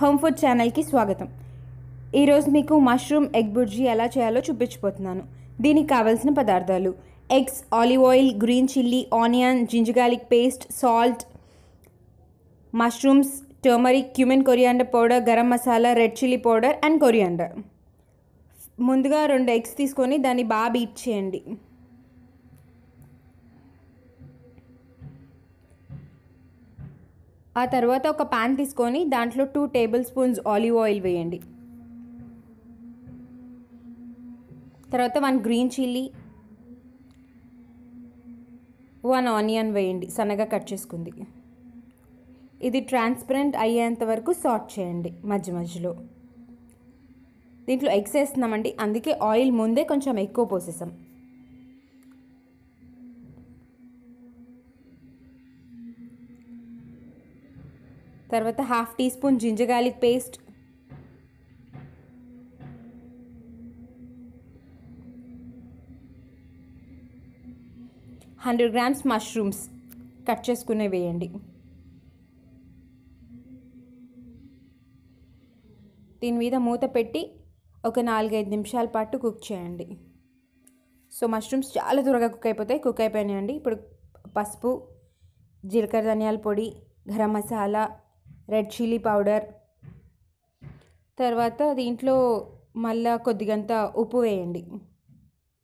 Home food ఛానల్కి స్వాగతం. ఈరోజు మీకు మష్రూమ్ ఎగ్ బుర్జీ ఎలా చేయాలో చూపించబోతున్నాను. దీనికి కావాల్సిన పదార్థాలు: eggs, olive oil, green chilli, onion, ginger garlic paste, salt, mushrooms, turmeric, cumin, coriander powder, garam masala, red chilli powder and coriander. ముందుగా 2 ఎగ్స్ తీసుకొని దాన్ని బాగా బీట్ చేయండి. ఆ తర్వాత ఒక ప్యాన్ తీసుకొని దాంట్లో 2 టేబుల్ స్పూన్స్ ఆలివ్ ఆయిల్ వేయండి. తర్వాత 1 గ్రీన్ చిల్లీ, 1 ఆనియన్ వేయండి, సన్నగా కట్ చేసుకుంది. ఇది ట్రాన్స్పరెంట్ అయ్యేంత వరకు సాట్ చేయండి మధ్య మధ్యలో. దీంట్లో ఎగ్స్ వేస్తున్నామండి, అందుకే ఆయిల్ ముందే కొంచెం ఎక్కువ పోసేసాం. తర్వాత 1/2 teaspoon ginger garlic paste, 100 grams mushrooms cut చేసుకునే వేయండి. దీని మీద మూత పెట్టి ఒక 4-5 నిమిషాల పాటు కుక్ చేయండి. సో మష్రూమ్స్ చాలా త్వరగా కుక్ అయిపోతాయి. కుక్ అయిపోయినాయండి. ఇప్పుడు పసుపు, జీలకర్ర ధనియాల పొడి, garam masala, red chilli powder, తర్వాత దీంట్లో మళ్ళా కొద్దిగంత ఉప్పు వేయండి,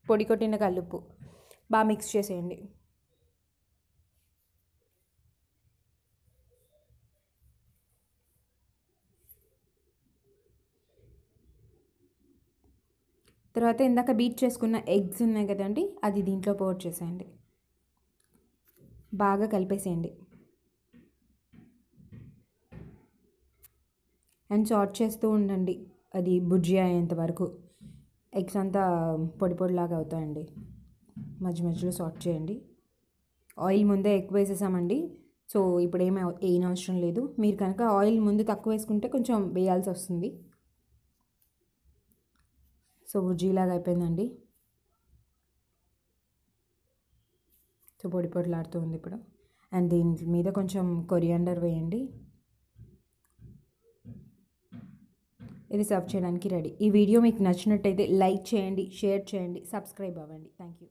పొడి కొట్టిన కల్లుప్పు. బాగా మిక్స్ చేసేయండి. తర్వాత ఇందాక బీట్ చేసుకున్న ఎగ్స్ ఉన్నాయి కదండి, అది దీంట్లో పౌర్ చేసేయండి. బాగా కలిపేసేయండి అండ్ సాట్ చేస్తూ ఉండండి అది బుర్జీ అయ్యేంత వరకు. ఎగ్స్ అంతా పొడి పొడిలాగా అవుతాయండి. మధ్య మధ్యలో సాట్ చేయండి. ఆయిల్ ముందే ఎక్కువ వేసేసామండి, సో ఇప్పుడు ఏం అవసరం లేదు. మీరు కనుక ఆయిల్ ముందు తక్కువ వేసుకుంటే కొంచెం వేయాల్సి వస్తుంది. సో బుర్జీలాగా అయిపోయిందండి. సో పొడి పొడిలాడుతూ ఉంది ఇప్పుడు. అండ్ దీని మీద కొంచెం కొరియాండర్ వేయండి. ఇది సర్వ్ చేయడానికి రెడీ. ఈ వీడియో మీకు నచ్చినట్టయితే లైక్ చేయండి, షేర్ చేయండి, సబ్స్క్రైబ్ అవ్వండి. Thank you.